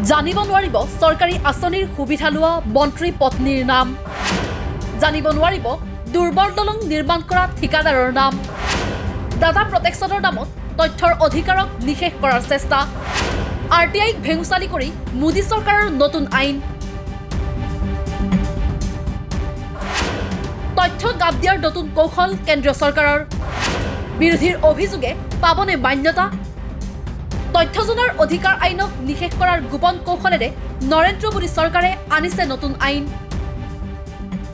জানিব নোৱাৰিব চৰকাৰী আঁচনিৰ সুবিধা লোৱা মন্ত্ৰী পত্নীৰ নাম। জানিব নোৱাৰিব দুৰ্বল দলং নিৰ্মাণ কৰা ঠিকাদাৰৰ নাম। ডাটা প্ৰটেকশ্যনৰ নামত তথ্যৰ অধিকাৰক নিষেধ কৰাৰ চেষ্টা। RTIক ভেঙুচালি কৰি মোদী চৰকাৰৰ নতুন আইন। তথ্য গাপ দিয়াৰ নতুন কৌশল কেন্দ্ৰীয় চৰকাৰৰ। বিৰোধীৰ অভিযোগে পাবনে মান্যতা? তথ্য জনাৰ অধিকাৰ আইনক নিষেধ কৰাৰ গোপন কৌশলেৰে নৰেন্দ্ৰ মোদী চৰকাৰে আনিছে নতুন আইন।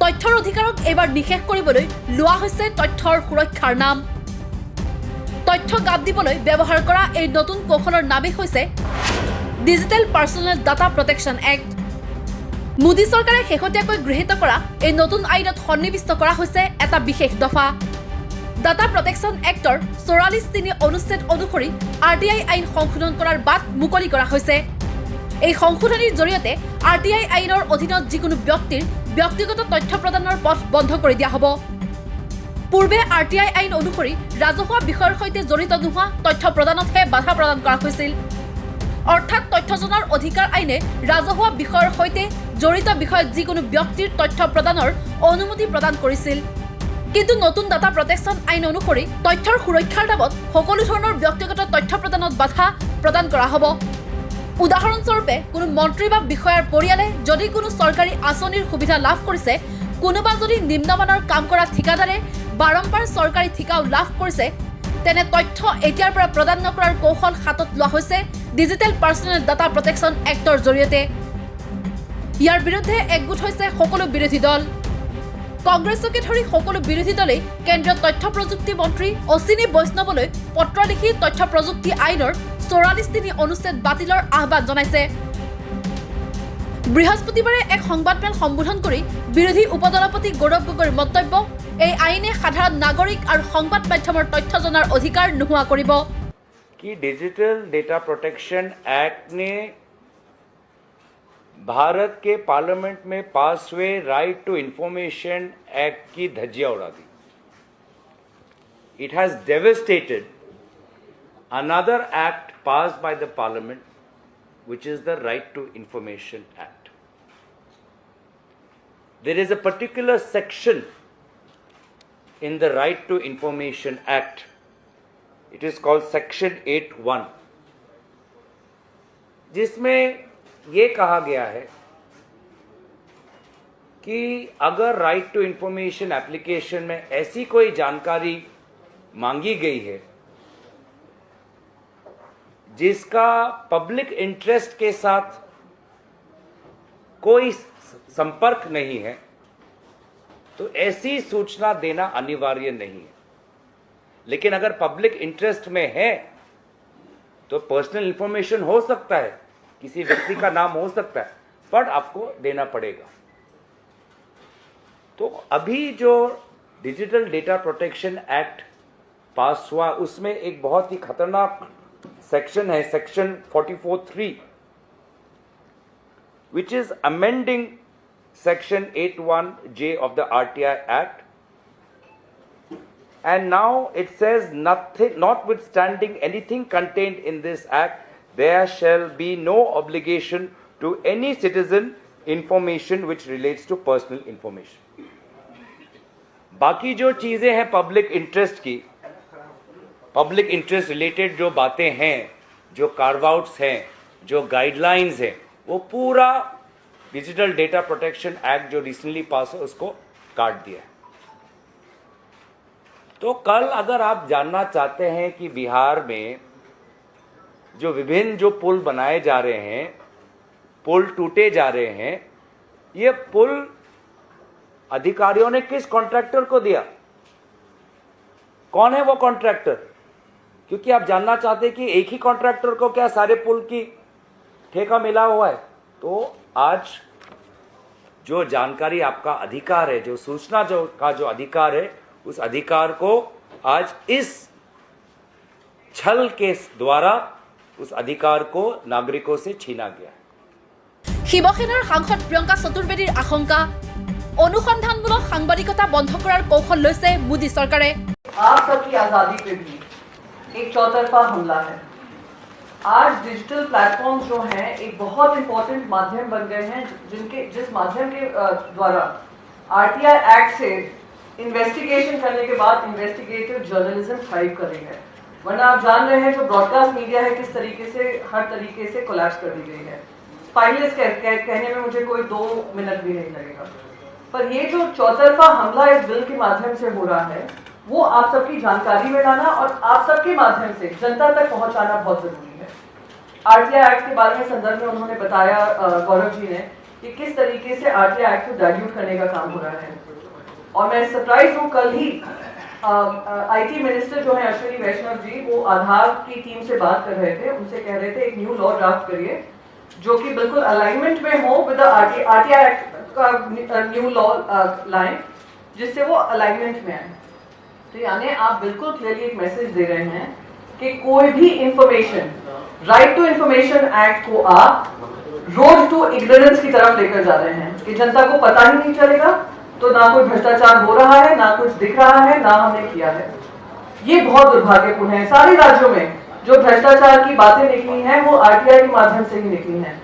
তথ্যৰ অধিকাৰক এইবাৰ নিষেধ কৰিবলৈ লোৱা হৈছে তথ্যৰ সুৰক্ষাৰ নাম। তথ্য গাপ দিবলৈ ব্যৱহাৰ কৰা এই নতুন কৌশলৰ নামেই হৈছে digital personal data protection act. Modi চৰকাৰে শেহতীয়াকৈ গৃহীত কৰা এই নতুন আইনত সন্নিৱিষ্ট কৰা হৈছে এটা বিশেষ দফা। ডাটা প্ৰটেকশ্যন এক্টৰ ৪৪(৩) অনুচ্ছেদ অনুসৰি RTI আইন সংশোধন কৰাৰ বাট মুকলি কৰা হৈছে। এই সংশোধনীৰ জৰিয়তে RTI আইনৰ অধীনত যিকোনো ব্যক্তিৰ ব্যক্তিগত তথ্য প্ৰদানৰ পথ বন্ধ কৰি দিয়া হ'ব। পূৰ্বে RTI আইন অনুসৰি ৰাজহুৱা বিষয়ৰ সৈতে জড়িত নোহোৱা তথ্য প্ৰদানতহে বাধা প্ৰদান কৰা হৈছিল। অৰ্থাৎ তথ্য জনাৰ অধিকাৰ আইনে ৰাজহুৱা বিষয়ৰ সৈতে জড়িত বিষয়ত যিকোনো ব্যক্তিৰ তথ্য প্ৰদানৰ অনুমতি প্ৰদান কৰিছিল। কিন্তু নতুন ডাটা প্ৰটেকশ্যন আইন অনুসৰি তথ্যৰ সুৰক্ষাৰ নামত সকলো ধৰণৰ ব্যক্তিগত তথ্য প্ৰদানত বাধা প্ৰদান কৰা হ'ব। উদাহৰণস্বৰূপে কোনো মন্ত্ৰী বা বিষয়াৰ পৰিয়ালে যদি কোনো চৰকাৰী আঁচনিৰ সুবিধা লাভ কৰিছে, কোনোবা যদি নিম্নমানৰ কাম কৰা ঠিকাদাৰে বাৰম্বাৰ চৰকাৰী ঠিকাও লাভ কৰিছে, তেনে তথ্য এতিয়াৰ পৰা প্ৰদান নকৰাৰ কৌশল হাতত লোৱা হৈছে ডিজিটেল পাৰ্চনেল ডাটা প্ৰটেকশ্যন এক্টৰ জৰিয়তে। ইয়াৰ বিৰুদ্ধে একগোট হৈছে সকলো বিৰোধী দল। কংগ্ৰেছকে ধৰি সকলো বিৰোধী দলেই কেন্দ্ৰীয় তথ্য প্ৰযুক্তি মন্ত্ৰী অশ্বিনী বৈষ্ণৱলৈ পত্ৰ লিখি তথ্য প্ৰযুক্তি আইনৰ ৪৪(৩) অনুচ্ছেদ বাতিলৰ আহ্বান জনাইছে। বৃহস্পতিবাৰে এক সংবাদমেল সম্বোধন কৰি বিৰোধী উপদলপতি গৌৰৱ গগৈৰ মন্তব্য, এই আইনে সাধাৰণ নাগৰিক আৰু সংবাদ মাধ্যমৰ তথ্য জনাৰ অধিকাৰ নোহোৱা কৰিব। कि डिजिटल डेटा प्रोटेक्शन एक्ट ने भारत के पार्लियामेंट में पास हुए राइट टू इंफॉर्मेशन एक्ट की धज्जियां उड़ा दी। It has devastated another act passed by the parliament, which is the Right to Information Act. There is a particular section in the Right to Information Act. It is called Section 8(1), जिसमें ये कहा गया है कि अगर right to information application में ऐसी कोई जानकारी मांगी गई है जिसका पब्लिक इंटरेस्ट के साथ कोई संपर्क नहीं है, तो ऐसी सूचना देना अनिवार्य नहीं है। लेकिन अगर पब्लिक इंटरेस्ट में है तो पर्सनल इंफॉर्मेशन हो सकता है, किसी व्यक्ति का नाम हो सकता है, पर आपको देना पड़ेगा। तो अभी जो डिजिटल डेटा प्रोटेक्शन एक्ट पास हुआ उसमें एक बहुत ही खतरनाक सेक्शन है, section 44(3), which is amending section 8(1)(j) of the RTI Act. And now it says, notwithstanding anything contained in this act, there shall be no obligation to any citizen information which relates to personal information. बाकी जो चीजें हैं public interest की, public interest related जो बातें हैं, जो curve outs हैं, जो गाइडलाइंस हैं, वो पूरा डिजिटल डेटा प्रोटेक्शन एक्ट जो रिसेंटली पास है उसको काट दिया है। तो कल अगर आप जानना चाहते हैं कि बिहार में जो विभिन्न जो पुल बनाए जा रहे हैं, पुल टूटे जा रहे हैं, ये पुल अधिकारियों ने किस कॉन्ट्रैक्टर को दिया, कौन है वो कॉन्ट्रैक्टर? क्योंकि आप जानना चाहते हैं कि एक ही कॉन्ट्रैक्टर को क्या सारे पुल की ठेका मिला हुआ है। तो आज जो जानकारी आपका अधिकार है, जो सूचना का जो अधिकार है, उस अधिकार को आज इस छल के द्वारा उस अधिकार को नागरिकों से छीना गया। শিৱসেনাৰ সাংসদ প্ৰিয়ংকা চতুৰ্বেদীৰ আশংকা, অনুসন্ধানমূলক সাংবাদিকতা বন্ধ কৰাৰ কৌশল লৈছে মোদী চৰকাৰে। आप सबकी आजादी पे भी एक चौतरफा हमला है। आज डिजिटल प्लेटफॉर्म्स जो हैं एक बहुत इंपॉर्टेंट माध्यम बन गए हैं जिस माध्यम के द्वारा आरटीआई एक्ट से इन्वेस्टिगेशन करने के बाद इन्वेस्टिगेटिव जर्नलिज्म थ्राइव कर रही है। वरना आप जान रहे हैं जो ब्रॉडकास्ट मीडिया है किस तरीके से हर तरीके से कोलैप्स कर दी गई है। स्पाइनलेस कहने में मुझे कोई 2 मिनट भी नहीं लगेगा। पर ये जो चौतरफा हमला इस बिल के माध्यम से हो रहा है वो आप सबकी जानकारी में लाना और आप सबके माध्यम से जनता तक पहुंचाना बहुत जरूरी है। आरटीआई एक्ट के बारे में संदर्भ में उन्होंने बताया गौरव जी ने कि किस तरीके से आरटीआई एक्ट को डाइल्यूट करने का काम हो रहा है। और मैं सरप्राइज हूँ, कल ही आईटी मिनिस्टर जो है अश्विनी वैष्णव जी वो आधार की टीम से बात कर रहे थे, उनसे कह रहे थे एक न्यू लॉ ड्राफ्ट करिए जो कि बिल्कुल अलाइनमेंट में हो विद आरटीआई एक्ट का न्यू लॉ लाइन, जिससे वो अलाइनमेंट में आए। तो यानी आप बिल्कुल क्लियरली एक मैसेज दे रहे हैं कि कोई भी information, right to information act को आप रोड टू इग्नोरेंस की तरफ लेकर जा रहे हैं कि जनता को पता ही नहीं चलेगा, तो ना कोई भ्रष्टाचार हो रहा है, ना कुछ दिख रहा है, ना हमने किया है। ये बहुत दुर्भाग्यपूर्ण है। सारे राज्यों में जो भ्रष्टाचार की बातें निकली हैं वो आरटीआई के माध्यम से ही निकली हैं।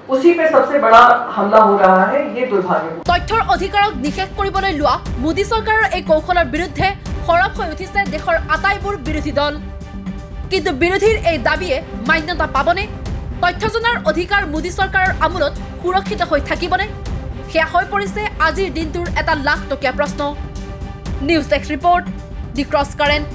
उसी पे सबसे बड़ा हमला हो रहा है, ये दुर्भाग्यपूर्ण। তথ্যৰ অধিকাৰক নিষেধ কৰিবলৈ লোৱা মোদী চৰকাৰৰ এই কৌশলৰ বিৰুদ্ধে সৰব হৈ উঠিছে দেশৰ আটাইবোৰ বিৰোধী দল। কিন্তু বিৰোধীৰ এই দাবীয়ে মান্যতা পাবনে? তথ্য জনাৰ অধিকাৰ মোদী চৰকাৰৰ আমোলত সুৰক্ষিত হৈ থাকিবনে? সেয়া হৈ পৰিছে আজিৰ দিনটোৰ এটা লাখ টকীয়া প্ৰশ্ন। নিউজ ডেস্ক ৰিপৰ্ট, দি ক্ৰছ কাৰেণ্ট।